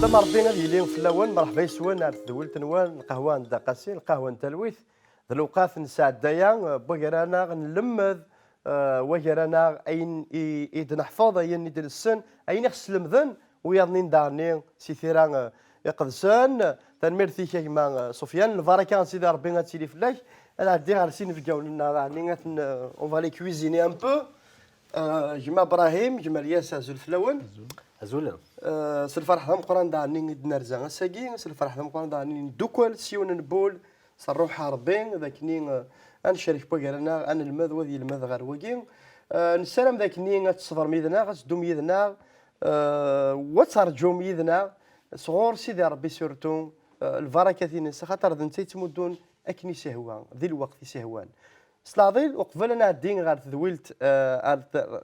لما ربي غادي يلين في الاول مرحبا يسوان على تدول تنوان القهوه عند قاسي القهوه نتلويث ذلوقات نساع دايا بغيرانا غنلمذ وغيرانا اين ايد نحفظ اين ندير السن اين خص المذن ويضني ندارني سيثيران يقدسان تنميرتي كيما سفيان البركه سيدي ربي غاتيلي فلاك انا عندي غير سين في الجولنا راني اون فالي كويزيني ان بو جمع ابراهيم جمع الياس ازول فلاون ازول سلفرح ذم قران داني نرزا ساكي سلفرح ذم قران داني ندوكل سيون نبول صروح ربي ذاكني نشارك بوكرنا انا المذ وذي المذ غير وكي نسلم ذاكني تصفر ميدنا غتدوم يدنا وترجم يدنا صغور سيدي ربي سورتو البركه ناس خاطر ذنتي تمدون اكني سهوان ذي الوقت سهوان سلاضيل وقبل انا عدين غير ذويلت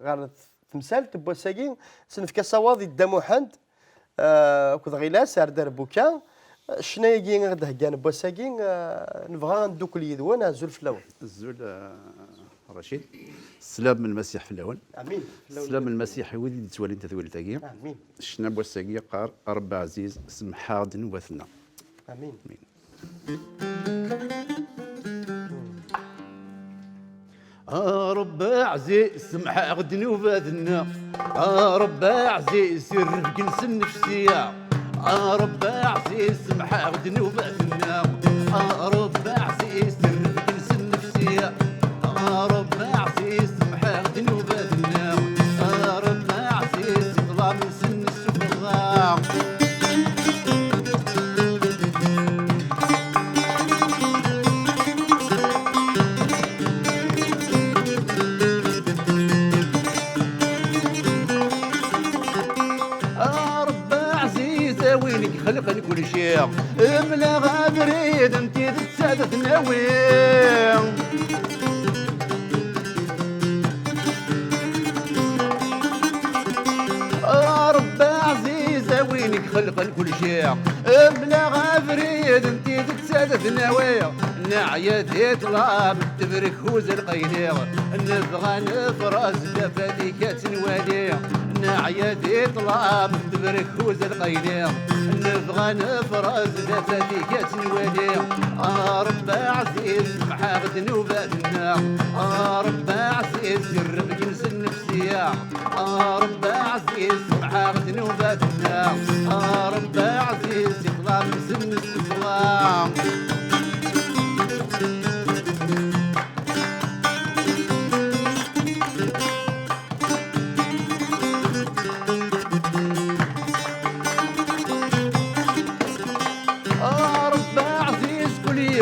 غير تمثال تبوا ساكين سنف كصواضي الدم حند كذا غيلاس دار بوكا شنو يجي غدا كان بوا ساكين نبغى ندوك اليدوان زول فلاون الزول رشيد السلام من المسيح في الاول امين السلام من المسيح وليد تولي انت تولي تاكي امين شنا بوا ساكي قار رب عزيز سمحا دنوبتنا امين رب عزيز سمح ذنوباتنا رب عزيز سر بكنسن نفسيا رب عزيز سمح ذنوباتنا رب عزيز سر بكنسن نفسيا رب عزيز سمح ذنوباتنا رب عزيز يطلع من سن السفراء وينك خلق كل شيء املا غابريد انت تسادة ناوي رب عزيز وينك خلق كل شيء املا غابريد انت تسادة ناوي نعيا طلاب تبرك هوز القيليغ نبغى نفرز دفاتيكات نوالي نعيا طلاب تبرك هوز القيليغ نبغى نفرز دفاتيكات نوالي رب عزيز محا ذنوباتنا رب عزيز يرب جنس النفسية رب عزيز محا ذنوباتنا رب عزيز يطلع من سن السفرة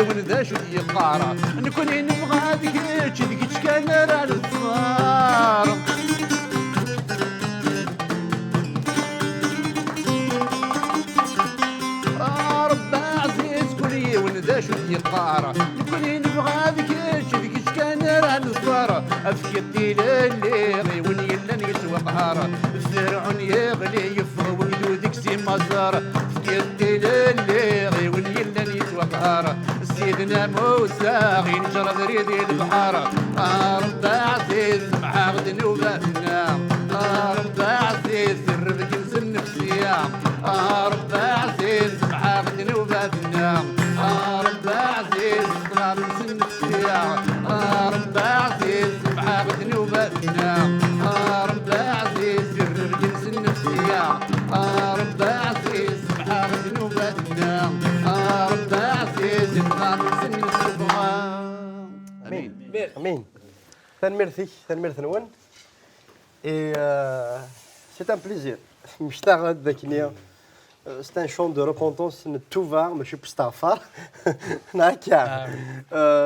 ونذا شو يقارا نكون نبغى ذيك ذيك كان راه الصار رب عزيز كلي ونذا شو يقارا نكون نبغى ذيك كان راه الصار افكي الليلي وين يلا يسوى قهار فرعون يغلي يفرو ويدودك سي مزار افكي الليلي وين يلا يسوى قهار سيدنا موسى ينجر ذريد البحر رب عزيز مع ذنوباتنا رب عزيز سر بكنز النفسية رب عزيز مع ذنوباتنا رب عزيز طلع من سن النفسية رب عزيز مع ذنوباتنا رب عزيز سر بكنز النفسية رب عزيز مع ذنوباتنا رب عزيز امين امين تنميرتي تنمير ثنون اي سي ان بليزير مشتاق ذاكني سي ان شون دو ريبونتونس نتوفا ماشي بستغفر ناكا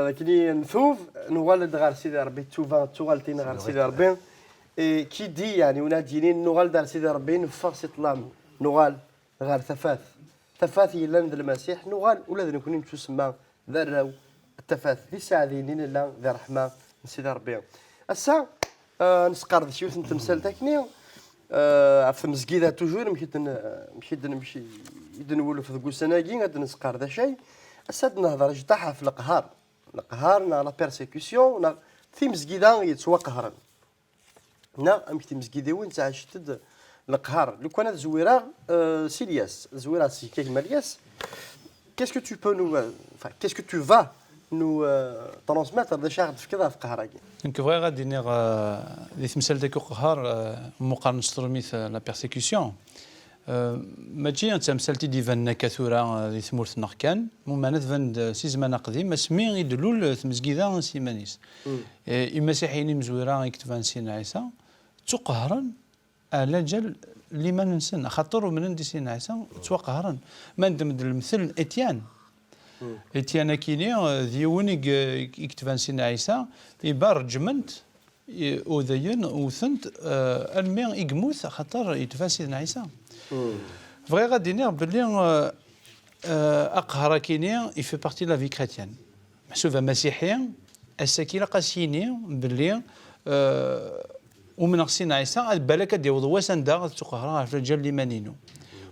لكني نثوف نولد غير سيدي ربي توفا توالتين غير سيدي ربي كي دي يعني وناديني نوغال دار سيدي ربي نفخ سي طلام نوغال غير ثفاث يلا ند المسيح نوغال ولا نكون تسمى ذراو التفاث في ساعدين لا ذي رحمه سيدي ربي السا نسقر شويه نتمثال تاكني في المسجد توجور مشيت نولو في ذوك السناكي غادي نسقر ذا شيء السا نهضر جطاحه في القهار نا لا بيرسيكسيون نا في مسجد يتسوى قهرا نا مشيت مسجد وين تعشت القهر لو كان زويرة سيلياس زويرة سيكيك مالياس qu'est-ce que tu peux nous enfin qu'est-ce que tu vas nous transmettre de شاغد في كذا في قهراكي دونك فغي غادي نير لي تمثال داك قهار مقارنة ستروميث لا بيرسيكسيون ماشي انت مسالتي ديفان كثوره لي ثمورث نركان ممانات فان سي زمان قديم اسمي يدلول تمزكيدا سيمانيس المسيحيين مزويره يكتبان سينا عيسى تقهرا على جل اللي ما ننسن خاطر من عند سينا عيسى تقهرا ما ندمد المثل اتيان كيني ديون يكتبان سينا عيسى يبار رجمنت وذين وثنت المي يقموث خاطر يتفان سيدنا عيسى فغي غادي نير بلي اقهر كيني يفي بارتي لا في كريتيان محسوبه مسيحيا السكينه قاسيني بلي ومن سيدنا عيسى بالك ديوض وسندا تقهرها في الرجال اللي مانينو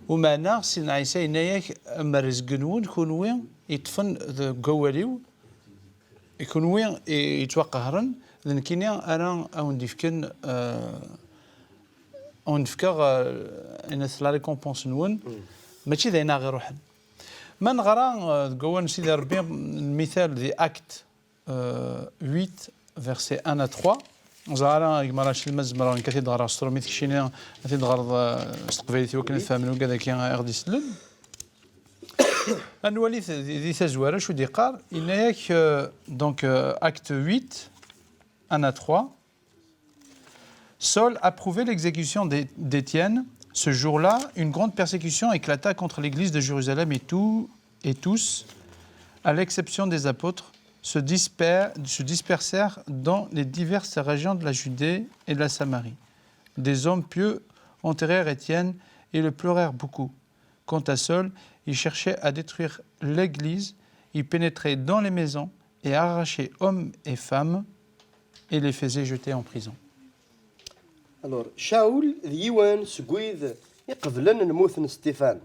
ومعنا سيدنا عيسى ينايك مرزقنون كونوين يطفن قواليو يكونوين يتوقهرن لأن كينيا أنا أونديفكن أونديفكر إن لا ريكومبونس نون ماشي ذينا غير روحن ما نغرا قوان سيدي ربي المثال دي أكت 8 فيرسي 1 à 3 زعرا يمراش المزمران كثير دغرا ستروميث كشينيا كثير دغرا استقباليتي وكان فهمنا وكذا كي غادي يسلم أنوالي ذي تزوارة شو دي قار إناياك دونك أكت 8 1 à 3. Saul approuvait l'exécution d'Étienne. Ce jour-là, une grande persécution éclata contre l'église de Jérusalem et tous, à l'exception des apôtres, se dispersèrent dans les diverses régions de la Judée et de la Samarie. Des hommes pieux enterrèrent Étienne et le pleurèrent beaucoup. Quant à Saul, il cherchait à détruire l'église, il pénétrait dans les maisons et arrachait hommes et femmes et les faisait jeter en prison. Alors, شاول ديوان سقويذ يقبلن نموثن ستيفان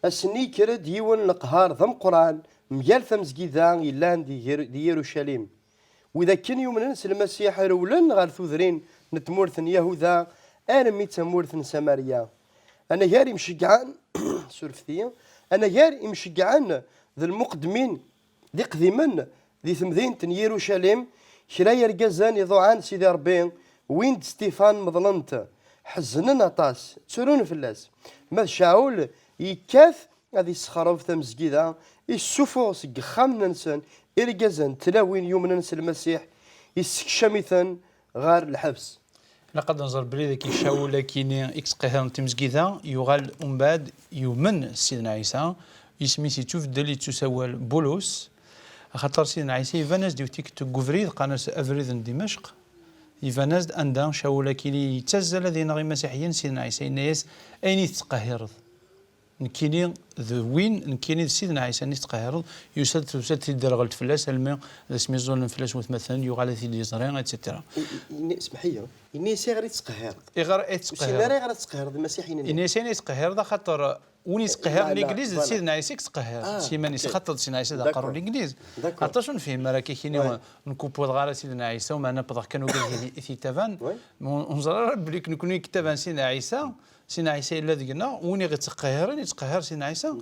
أسني كرا ديوان القهار ذم قرآن مجال ثمزقيذان يلان دي يروشاليم وإذا كان يوم ننسى المسيح رولن غال ثوذرين نتمورثن يهوذا أنا ميتمورثن سماريا أنا جاري مشجعان سورفتيا أنا جاري مشجعان ذا المقدمين دي قديما دي ثمذين يروشاليم كرا يرقزان يضوعان سيدي ربي وين ستيفان مظلنت حزننا طاس تسرون فلاس ما شاول يكاث هذه السخرة في تمزقيدة يسوفو سقخام ننسان إرقزان تلاوين يوم ننسى المسيح يسكشمثن غار الحبس لقد نظر بلي ذاك شاول كيني اكس قهر تمزقيدة يغال بعد يومن سيدنا عيسى يسمي سيتوف دلي تساوال بولوس خاطر سيدنا عيسى يفاناس ديوتيك تقفريد قناس افريد دمشق يفاناس عندها شاول كيني يتزل الذين غير مسيحيين سيدنا عيسى الناس اين يتقهرض نكيني ذوين نكيني سيدنا عيسى يتقهرض يسد تيدير غلط فلاس الماء اسمي زون فلاس مثلا يغال ثيدي زرين اتسيتيرا اسمح لي الناس غير يتقهرض غير يتقهرض غير يتقهرض المسيحيين الناس يتقهرض خاطر وني يتقهر الانجليز سيدنا عيسى يتقهر سيماني خاطر سيدنا عيسى قرروا الانجليز عطاش نفهم راه كاينين نكوبو غير سيدنا عيسى ومعنا بضح كانوا قال في تافان ونزرى بلي نكونوا كتابان سيدنا عيسى سيدنا عيسى الا ذقنا وني يتقهر سيدنا عيسى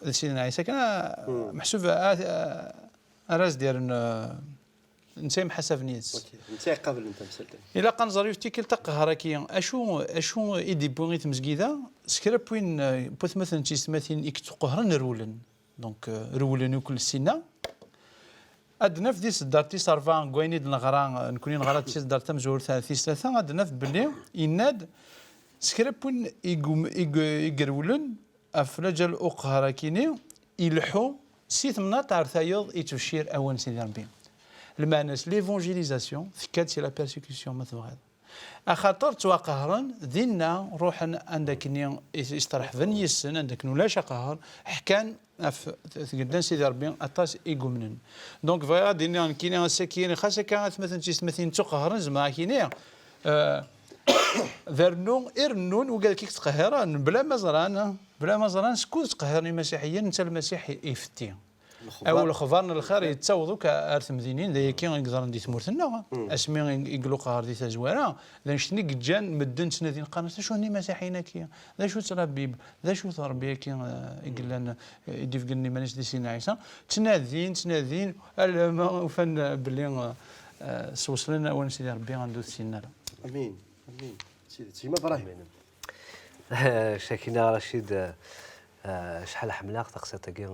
سيدنا عيسى كان محسوب راس ديال نسيم حسب نيس نسي قبل انت مسلتي الا قنزر يفتكر تقهركيا اشو ايدي بوغي تمزكيدا سكرا بوين بوث مثلا تيسماتين اك تقهرن رولن دونك رولن كل سنه ادنا في ديس دارتي صارفان كويني الغرا نكونين غرا تيس دارتا مزور ثلاثه ادنا في بلي يناد سكرا بوين يقرولن افرجل اقهركيني يلحو سيت مناط عرثايض يتبشير اول سيدي ربي المعنى ليفونجيليزاسيون ثكات سي لا بيرسيكسيون مثلا اخاطر توقهرن دينا روحا عندك ني يسترح فن يسن عندك ولا قهر حكان قدام سيدي ربي اطاس يقومن دونك فيا دينا كاين ساكين خاصه كانت مثلا تسمثين تقهرن زعما كاين فيرنون ارنون وقال كيك تقهران بلا ما زران سكوت تقهرني مسيحيا انت المسيح يفتي او الخبار الخير يتصوضوا كارث مدينين ذا كي يقدر ندي ثمورتنا اسمي يقولوا قهر دي تزواره ذا شتني جان مدن سنادين قرن شو هني مسيحيين كي ذا شو تربي ذا شو تربي كي يقول لنا يديف قلني مانيش دي سينا عيسى تنادين ما فن باللي سوصلنا وين سيدي ربي غندوز سينا. امين سيما ابراهيم. شاكينا رشيد شحال حملاق تقصيت كي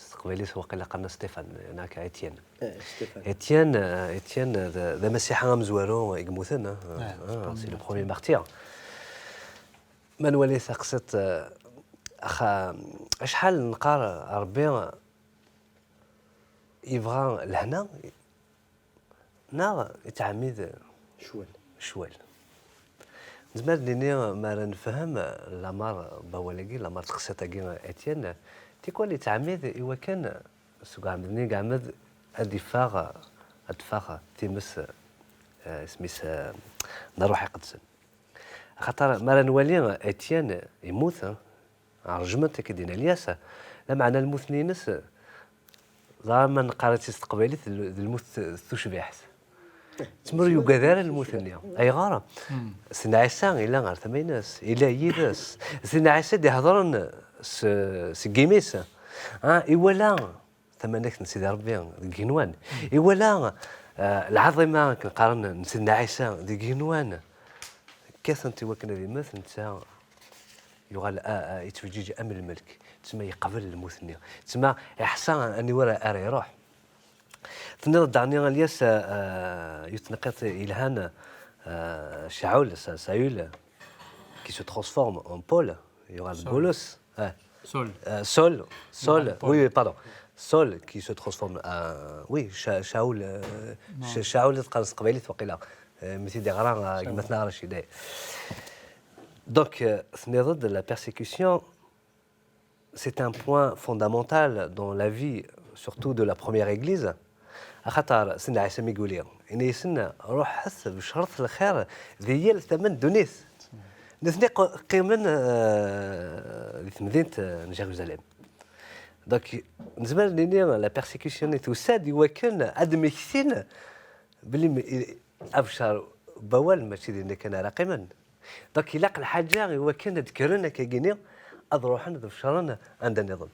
استقبالي سواق الا قلنا ستيفان هناك اتيان ذا مسيحا مزوارو يقموثن سي لو بروميير مارتير من ولي تقصيت اخا شحال نقار ربي يبغى لهنا نا يتعمد شوال زمان ليني ما نفهم لامار بولاقي لامار تقصيت كي اتيان تيكون اللي تعمد ايوا كان سوق عمدني قعمد الدفاع تيمس سميس نروح يقدسن خاطر ما نولي اتيان يموت رجمت كدينا الياس لا معنى المثنينس زعما قرات استقبالي الموت تشبيحت تمر يقدر المثنيه اي غاره سنا عيسى الى غير ثميناس الى يدس سنا عيسى يهضرن سكيميس إيوالا ثمانك نسيد ربي ديكينوان إيوالا العظيمة كنقارن نسيدنا عيسى ديكينوان كاثنتي وكنا ذي مثل نتا يغال يتفجيج أمر الملك تسمى يقبل المثنية تسمى يحسن أني وراء أري يروح ثني ضعني الياس يتنقط إلهان شاول سايول qui se transforme en Paul يغال بولس Saul, oui, pardon. Saul qui se transforme en. Oui, Shaoul. Shaoul, donc, la persécution, c'est un point fondamental dans la vie, surtout de la première église. خاطر سنة عيسى ميقولي إني سنة روح حس بشرط الخير ذي الثمن دونيس نثني قيمن في مدينة جيروزاليم دونك نزمان ليني لا بيرسيكسيون توساد يوكن ادمي كثين بلي ابشر بوال ماشي اللي كان راقما دونك يلاق الحاجه يوكن ذكرنا كيني اضروحنا ذبشرنا عند النظام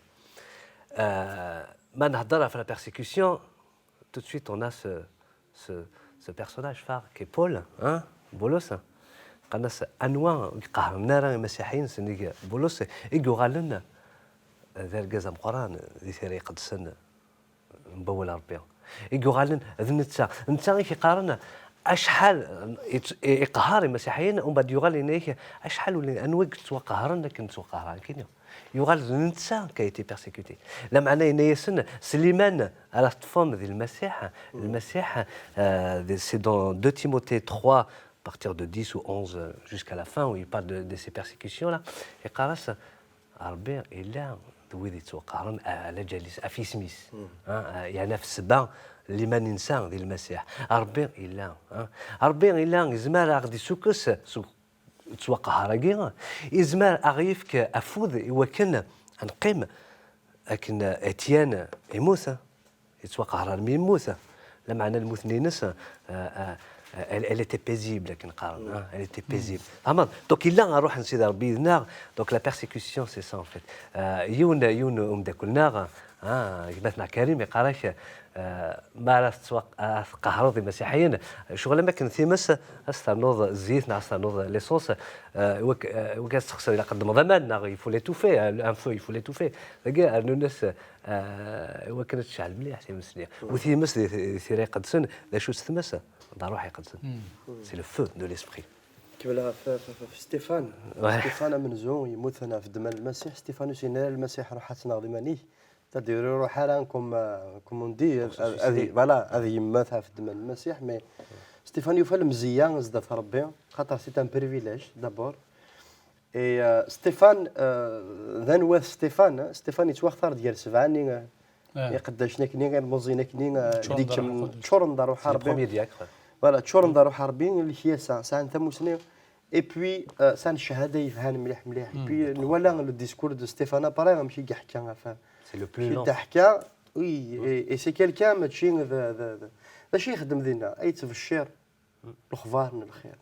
ما نهضر في لا بيرسيكسيون tout de suite on a ce personnage phare qui est Paul بولس قناس انواع قهرنا راه مسيحيين سنيك بولس يقول لنا ذا القزم قران ذي ثري قدسنا مبول ربي يقول لنا انت كيقارن اشحال يقهر المسيحيين ومن بعد يقال لنا اشحال ولا انواع توقهرنا كنت قهران كاين يقال انت كايتي بيرسيكوتي لا معناه ان يسن سليمان على طفم ذي المسيح سي دون 2 تيموثée 3 à partir de 10 ou 11 jusqu'à la fin où il parle de ces persécutions-là. Et Karas, Albert est là, d'où il est قارن على جالس في سميس يعني في السبع اللي ما ننسى ذي المسيح ربي إلا ربي إلا زمان غادي سوكس تسوق هراقي زمان أغيفك أفوذ وكان نقيم لكن اتيان يموت يتسوق هرا يموت لا معنى المثنينس elle était paisible, elle était paisible. Donc il a un roh نسيد ربي نار. Donc la persécution c'est ça en fait. يون داكلنا مثلا كريم يقراش ما راه تسوق قهروا المسيحيين شغل ما كان ثيمس استنوض الزيت استنوض ليسونس وكاس تخسر الى قدم ضمان يفو ليتوفي ان فو يفو ليتوفي كاع الناس وكانت تشعل مليح ثيمس وثيمس ثيري قدسن لا شو ثمس ضروح يقدسن سي لو فو دو ليسبري كيما في ستيفان من زون يموت هنا في دم المسيح ستيفانوس ينال المسيح راحت ناضمانيه تديروا روح كوم ندير هذه فوالا هذه يماتها في دم المسيح مي ستيفان يفهم مزيان زاد ربي خاطر سي ان بريفيليج دابور اي ستيفان ذا نواث ستيفان يتوخر ديال 7 ني يقداشنا كني غير موزينا كني ديك تشورن دارو حربي فوالا تشورن دارو حربي اللي هي سان ثموسني اي بوي سان الشهاده يفهم مليح بي نولا لو ديسكور دو ستيفان اباري ماشي كاع حكا C'est le plus long. وي اي سي كيلكان ماشي ماشي يخدم دينا اي تبشر الاخبار من الخير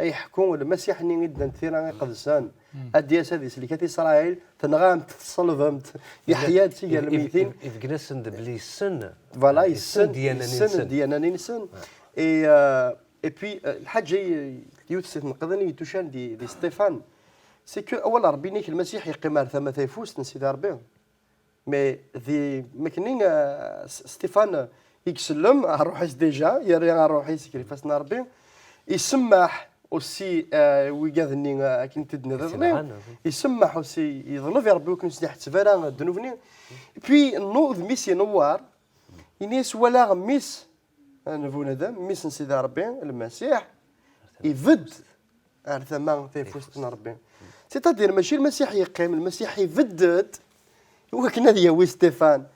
اي حكون المسيح ني غدا ثيرا قدسان ادياس هذه اللي كانت اسرائيل تنغام تصلبمت يحيى تي قال الميتين إذا جلسنا بلي السن فوالا السن ديالنا ننسن اي اي بي الحاجه يوسف نقدني توشان دي ستيفان سي كو اول ربي نيك المسيح يقيم ثما تيفوس نسيت ربي مي ذي مكنين ستيفان يكسلم روحي ديجا يري روحي سكري فاسنا ربي يسمح اوسي ويقاذني كنت تدني يسمح اوسي يظلف يا ربي وكن سلاح تفارا دنوفني بي نوض ميسي نوار ينيس ولا ميس نفونا دام ميس نسيد ربي المسيح يفد ثما تيفوسنا ربي سيتادير ماشي المسيح يقيم المسيح يفدد وكنا ديال ستيفان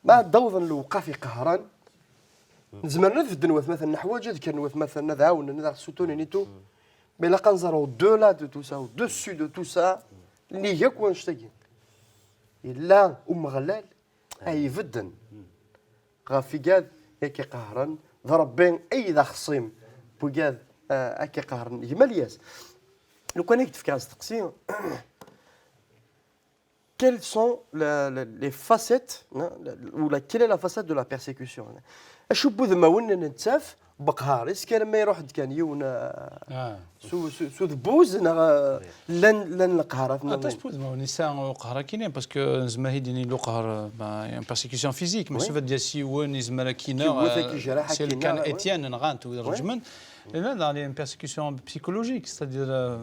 ما دوض الوقاف قهران زمرنا في الدنوات مثلا نحواج كنوات مثلا نعاون نذا سوتوني نيتو مي لا كنزرو دو لا دو تو سا و دو سو دو تو سا اللي هي كون شتاكي الا غلال اي فدن غافي قاد هيك قهران ضرب بين اي ذا خصيم بوكاد هكا قهران يمالياس لو كان يكتب كاس تقسيم quelles sont les facettes ou quelle est la facette de la persécution اشوف بذما وين نتساف بقهار اسكان ما يروح كان يون سو ذبوز لن القهر عطاش بوذما ونساء قهر كاينين باسكو زعما هيديني لو قهر بيرسيكسيون فيزيك ماشي فات ديال سيوان زعما كاينه سي كان اتيان نغانت ورجمن لا dans une persécution psychologique c'est-à-dire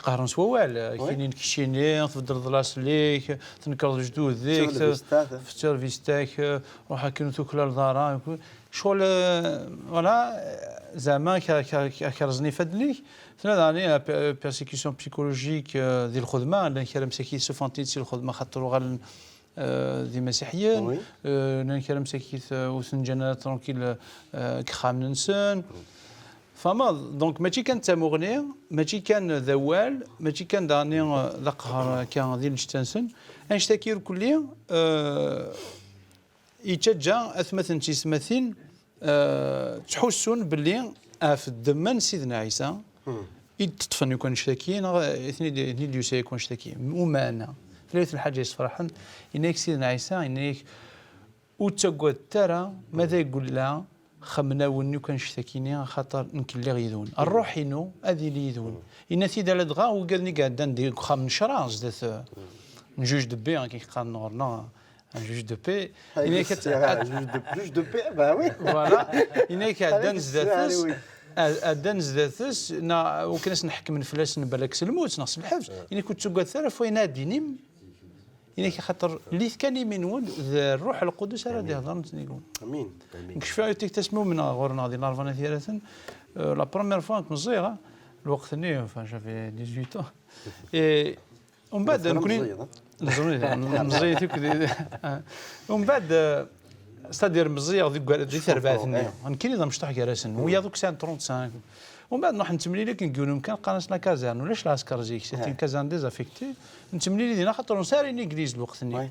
قهر سوال كاينين كيشيني تفضل ضلاس ليك تنكر جدود ذيك في السيرفيس تاعك روح كاين توكل الدار شغل فوالا زعما كرزني فدلي ثلاث بيرسيكسيون بسيكولوجيك ديال الخدمه لان كلام مساكين سوفانتيت الخدمه خاطروا غال دي مسيحيين لان كلام مساكين وسنجنا ترونكيل كخام ننسان فما دونك ماشي كان تمغني ماشي كان ذوال ماشي كان داني ذقهر كان ديال الشتنسن انشتكير كليا يتشجع اثمثن تيسمثين تحسون باللي في الدمان سيدنا عيسى يتطفن يكون شتاكين اثني ديوسا يكون شتاكين ومانا ثلاث الحاجه صراحه انك سيدنا عيسى انك وتقعد ترى ماذا يقول لها خمنا ونو كان شتاكيني خاطر نكلي غيدون الروح ينو هذه اللي يدون ان سيدا لدغا وقالني قاعد ندير خام نشرا زدت نجوج دبي كي قال نورنا un juge de paix. Il est juge de paix, bah oui. Voilà. Il est qu'à دنز ذاتس نا وكناس نحكم من فلاس نبالك الموت ناقص الحبس إني كنت تقعد ثلاث وينادي نيم إني خاطر اللي كان من ولد الروح القدس راه يهضر نقول امين نكشف عليك تسمو من غورنا هذه الارفانه ثلاثا لا بروميير فوا كنت صغيره الوقت ني جافي 18 اي ومن بعد نكون مزيتك ومن بعد ستادير مزيغ ديك ثرباتني كاين اللي مشطح كراسن ويا دوك سان 35 ومن بعد نروح نتملي لك نقولوا كان قناصنا كازان ولاش العسكر زيك سيتي كازان ديزافيكتي نتملي لي دينا خاطر نساري الانجليز الوقتني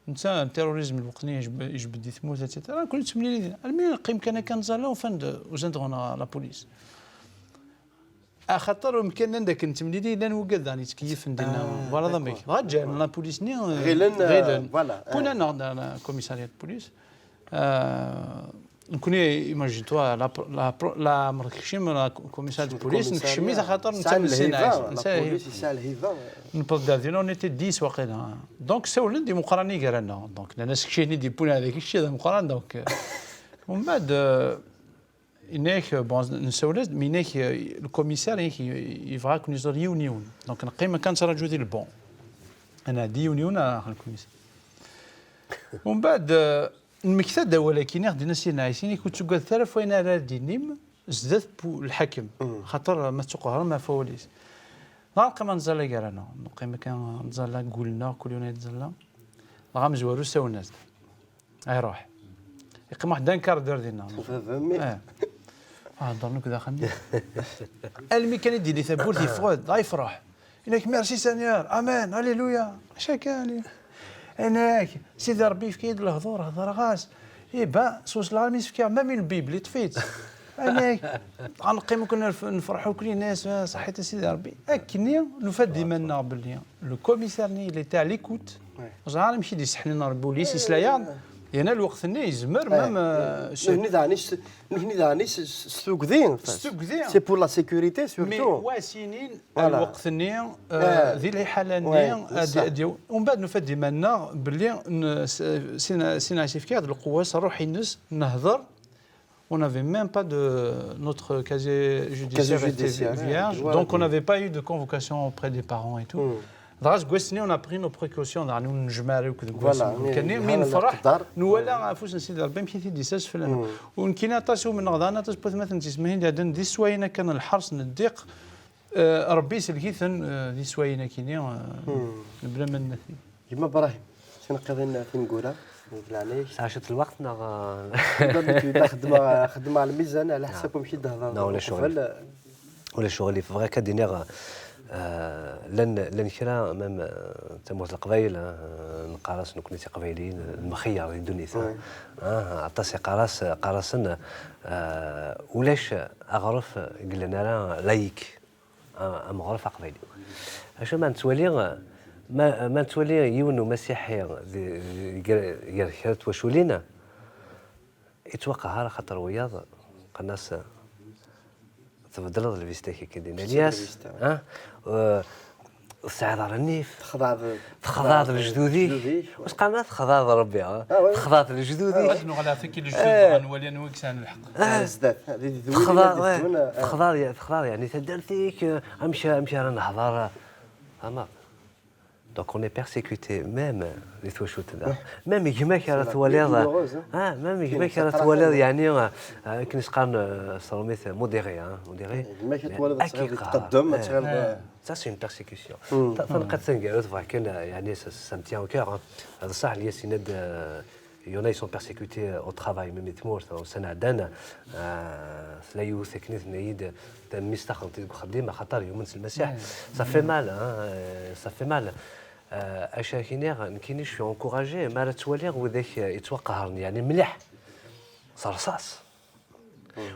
انت التيروريزم الوقتني يجبد دي ثموت اتسيتيرا كل تملي لي المين نقيم كان كنزالا وفند وزندغنا لا بوليس خاطر يمكن عندك نتملي لي لان وقاد راني تكيف ندينا فوالا ضميك غاجا لا بوليس ني غيلن فوالا كنا ناخذ كوميساريات بوليس نكون ايماجين توا لا مركشيم لا كوميسار دو بوليس نكشمي خاطر نتمسين لا بوليس يسال هيفا نبدا دينا نيتي 10 واقيلا دونك سولن ديمقراطي قالنا دونك الناس كشيني دي بونا هذاك الشيء ديمقراطي دونك ومن بعد انك بون نسولت مينك الكوميسار يبغى كون يزور يونيون دونك نقيم كان تراجو ديال البون انا دي يونيون الكوميسار ومن بعد المكتاد ولكن غادي نسينا عايشين كنت تقول ثلاث وين راه دينيم زدت الحكم خاطر ما تقهر ما فوليس نلقى ما نزال كرانا نلقى ما كان نزال قولنا كل يوم نزال غام زوارو ساو الناس يروح يقيم واحد دانكار دار دينا هضرنا كذا خمي الميكان يدير لي ثبور يفرح انك ميرسي سينيور امان هاليلويا اش كان هناك سيدي ربي في كيد الهضور هضر غاس با سوس العالميس في ما من البيبلي طفيت هناك غنقي ممكن نفرحوا كل الناس صحيت سيدي ربي اكني نفدي منا باللي لو كوميسار ني اللي تاع ليكوت زعما ماشي دي سحننا البوليس يسلايان يعني الوقت ني يزمر نحن داني ستوكدين سي بور لا سيكوريتي مي سورتو واسينين الوقت ني ذي الحاله ني ومن بعد نفدي منا باللي سينا سيفكي هذه القوه نروح الناس نهضر. On n'avait même pas de notre casier judiciaire était vierge, donc on n'avait pas eu de convocation auprès des parents et tout. دراج قوسني on a pris nos précautions يعني نجماري وكذا كان من فرح نولا فوس نسيد ربي مشي دي ساس فلان ونكينا تاسو من غدانا تسبوث مثلا تسمهين دادن دي سوينا كان الحرص نديق ربي سلكيثن دي سوينا كيني بلا ما نثي كيما ابراهيم شنو في نقولها بالعليش عاشت الوقت خدمه على الميزان على حسابكم مشي تهضر ولا شغل في فغا كدينيغ لن كرا امام تموت القبائل نقارس نكون قبائليين المخير دونيسا عطاسي قارسنا ولاش اغرف قلنا راه لايك ام غرف قبائلي اش ما نتولي ما نتولي يونو مسيحي غير خيرت وشولينا يتوقع على خاطر وياض قناص تفضل الفيستاكي كدينا الياس السعادة النيف تخضاض لجدودي واش قالنا تخضاض ربي تخضاض لجدودي واش نغلا فيك الجدود نولي انا وكسان الحق زداد تخضاض يعني تدرتيك امشي رانا نحضر اما Donc on est persécuté, même les Touchoutada. Même يجمعك على ثواليض. même يجمعك على ثواليض يعني كنسقان صرميث موديري موديري. يجمعك ثواليض تقدم تشغل. Ça c'est une persécution. فنقد تنقل فكان يعني ça me tient au cœur. هذا صح اللي سند il y en a ils sont persécutés au travail même تمور سنة دانا لا يوثقني نيد مستخدم تخدم خاطر يوم المسيح ça fait mal ça fait mal اشاكينيغ نكينيش في انكوراجي ما توليغ وذاك يتوقهرني يعني مليح صرصاص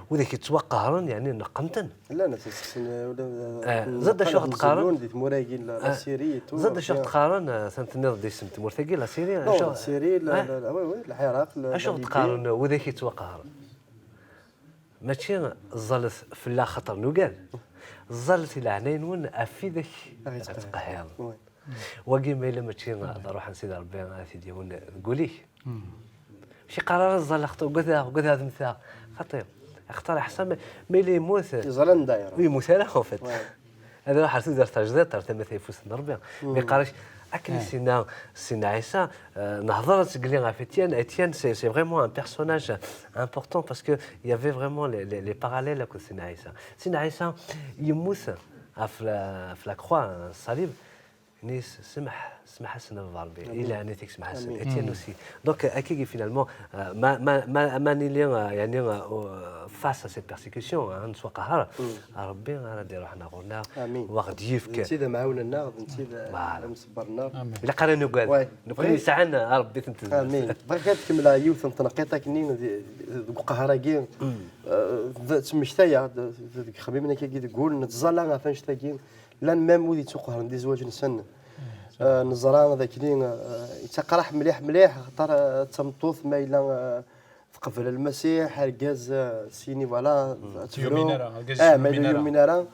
وذاك يتوقهرن يعني نقمتن لا انا ولا زاد شو تقارن ديت موراكي لا سيري زاد شو تقارن سنتنيض دي سمت مرتقي لا سيري لا سيري لا وي العراق شو تقارن وذاك يتوقهر ماشي الزلط في الله خطر نوقال الزلط الى عنين ون افيدك تقهر واقي ما الا ماشي نروح نسيد ربي سيدي نقوليه شي قرار الزلط وقذا هذا مثال خطير اختار احسن ما اللي يموت زلان دايره ويموت انا خوفت هذا راح تقدر تجدد ترتمي يفوس ربي ما يقارش اكل سينا عيسى نهضرت قال لي Étienne c'est vraiment un personnage important parce que il y avait vraiment les parallèles avec سينا عيسى يموت في لا كروا الصليب نيس سمح حسن الضربي الى ان تيك سمح حسن اتيان اوسي دونك اكيد فينالمون ما نيلي يعني فاس سيت بيرسيكسيون نسوا قهر ربي غادي روحنا قلنا واخد يفك انت اذا معاوننا انت مصبرنا الا قرانا قال نكون يسعنا ربي تنتز امين بغيت تكمل يوث نتنقيطك نين قهراكي تمشتايا خميمنا كي تقول نتزلا فاش تلاقين لان ميم ودي تقهر ندي زواج نسن نزران ذاك اللي يتقرح مليح خاطر تمطوث ما الا تقبل المسيح الغاز سيني فوالا تفرو ما يومينارا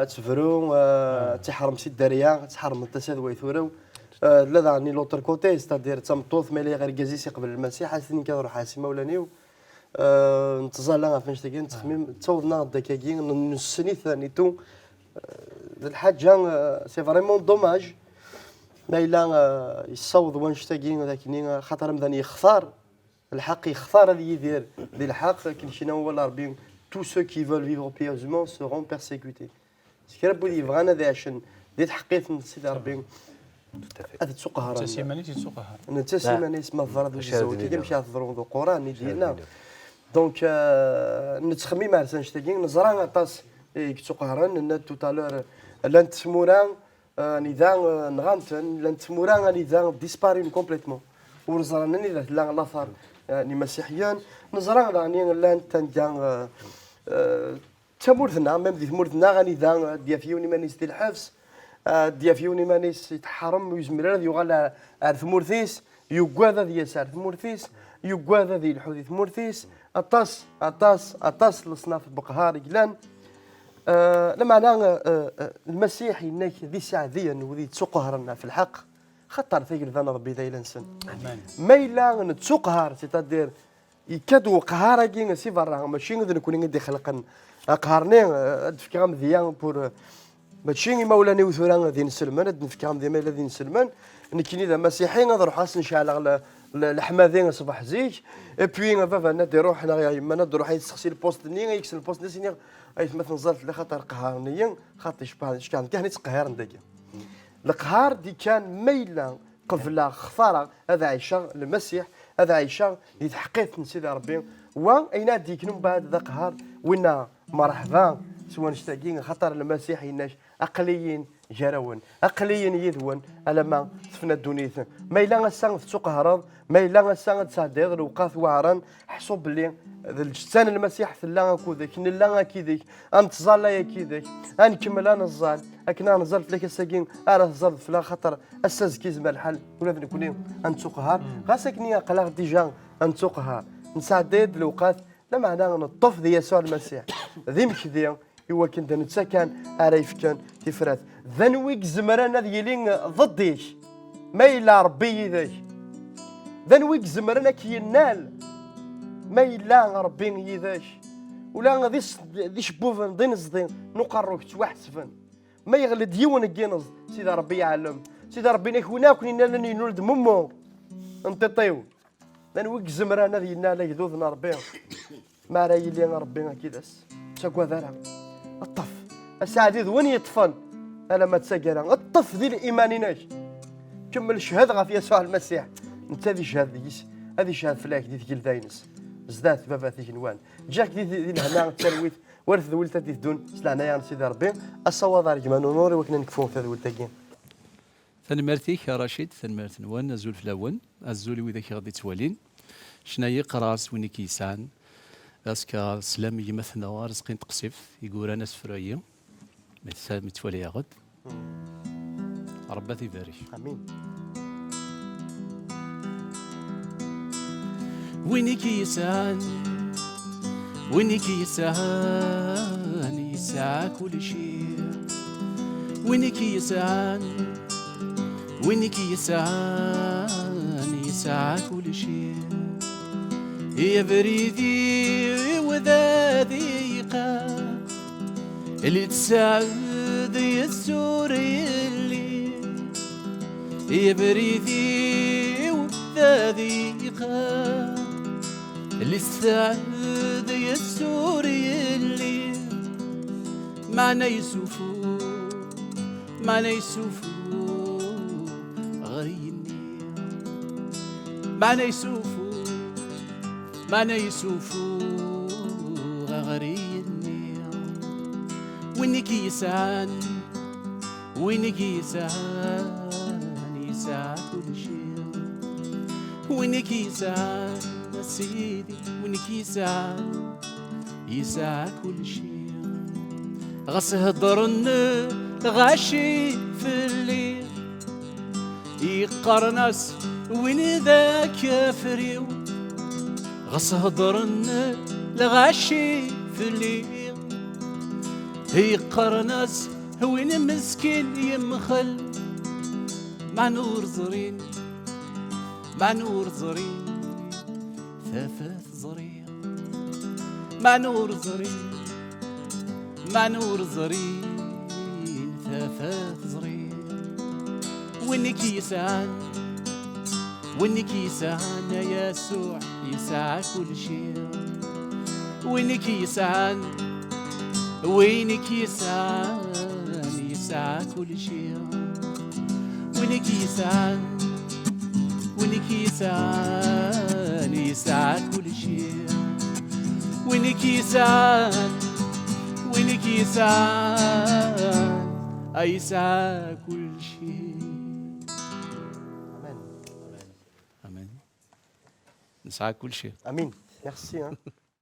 تفرو تحرم سي الدريه تحرم التساد ويثورو لا ذاني لوتر كوتي ستادير تمطوث ما الا غير غازيسي قبل المسيح حاسين كنروح حاسي مولانيو نتزالا فاش تاكي نتخمم تصوضنا داكاكي نسني ثاني تو الحاجه سي فريمون دوماج ما الا يصوض وانشتاكي ذاك خاطر مثلا يختار الحق يختار هذا يدير ديال الحق كنشينا هو ربي تو سو كي فول فيفر بيوزمون سيرون بيرسيكوتي سكرا بولي فغانا ذا عشان ديت حقيت سيدي ربي هذا تسوقها تسيماني تسوقها انا تسيماني اسمها الضرب الزوجي كي مشى الضرب القران ديالنا دونك نتخمم على سانشتاكي نزران طاس كتسوقها ان تو تالور لان تسموران نظام نغانتن لان تمورا نظام ديسبارين كومبليتمون ونزرنا نذا لا الاثار يعني مسيحيان نزرنا يعني لان تنجا تمورثنا ميم دي تمورثنا غني ذا ديافيوني مانيس ديال الحبس ديافيوني مانيس يتحرم ويزمر هذا يغال ثمورثيس يقواذا ديال سار ثمورثيس يقواذا ديال الحوثي ثمورثيس اطاس لصناف بقهار قلان لما انا المسيحي انك ذي سعديا وذي تسقهرنا في الحق خطر ثقل ذا ربي ذا الانسان ما الا نتسقهر سيتادير يكادوا قهارة كين سيفر ماشي غادي نكون عندي خلقا قهرني تفكرام ديال بور ماشي مولانا وثورا غادي نسلمان نفكرام ديال مالا غادي نسلمان نكيني ذا مسيحي نروح خاص نشعل الحمادين صباح زيك بوي فافا ندي روح انا يا ما ندير روح يسخسي البوست ني يكسل البوست نسيني مثلا نزلت لخاطر قهرنيا خاطر شبان كان كان يتقهر نداك القهار دي كان ميلا قبل خفاره هذا عيشه المسيح هذا عيشه يتحقيق من سيدي ربي واين ديك من بعد ذا قهار وين مرحبا سواء نشتاقين خطر المسيح يناش اقليين جراون اقليين يذون على ما تفنى الدنيث ما الا غسان تسوق هرب ما الا غسان تصادق وقاف وعران حسوا باللي الجسان المسيح ثلا كودك نلا كيدك انت زال يا كيدك نكمل انا الزال اكنا نزلت لك الساكين راه زلت في خاطر اساس كيزما الحل ولا نكون نسوقها غاسكني قلا ديجا نسوقها نساعدد الوقات لا معنى نطف ديال يسوع المسيح ذي مكذي هو كنت نتسكن عارف كان تفرات ذنويك زمران ديالين ضديش ما الا ربي ذاك ذنويك زمران كينال ما الا ربي يذاك ولا ذي شبوف ضين صدين نقروك توحسفن ما يغلي ديون كينز سيدي ربي يعلم سيدي ربي نكونا كنا نولد ممو انت طيو ذنويك زمران ديالنا لا يذوذنا ربي ما راي لي ربي كيداس شكوا ذرا الطف السعديد وين يطفن انا ما تسكر الطف ذي الايمانيناش كمل شهاد غا في يسوع المسيح انت ذي شهاد ديس هذه شهاد فلاك دي ثقيل داينس زدات بابا ثيك نوان جاك دي الهنا الترويت ورث ذولتا دي دون سلعنا يا سيدي ربي الصواد رجما نوري وكنا نكفون في ذولتا كين ثنمرتيك رشيد ثنمرت نوان الزول في الاول الزول وذاك غادي توالين شناهي قراص وين كيسان اسكا سلامي مثلا رزقين تقصف يقول انا سفرايه متوالي يا غد ربي يبارك امين وين كيسان وين كيسان يسعى كل شيء وين كيسان وين كيسان يسعى كل شيء يا بريدي وذا ضيقة اللي تساعد السوري اللي يا بريدي وذا ضيقة اللي تساعد السوري اللي معنا يسوفو غريني معنا يسوفو معنا يسوفو غريني وينك يسعان وينك يسعان يسعى كل شيء وينك يسعان سيدي وينك يسعان يسعى كل شيء غاس هضرن غاشي في الليل يقرناس وين ذاك فريو غاس هضرن لغاشي في الليل هي قرناس وين مسكين يمخل مع نور زرين مع نور زرين ثافث زرين مع نور زرين مع نور زرين ثافث زرين وينك يسعان وينك يسعان يا يسوع يسعى كل شيء وينك يسعان وينك يسعان يسعى كل شيء وينك يسعان وينك يسعان يسعى كل شيء وينك يسعان وينك يسعان يسعى كل شيء. Amen. امين. نسعى كل شيء. Amin. Merci. Hein.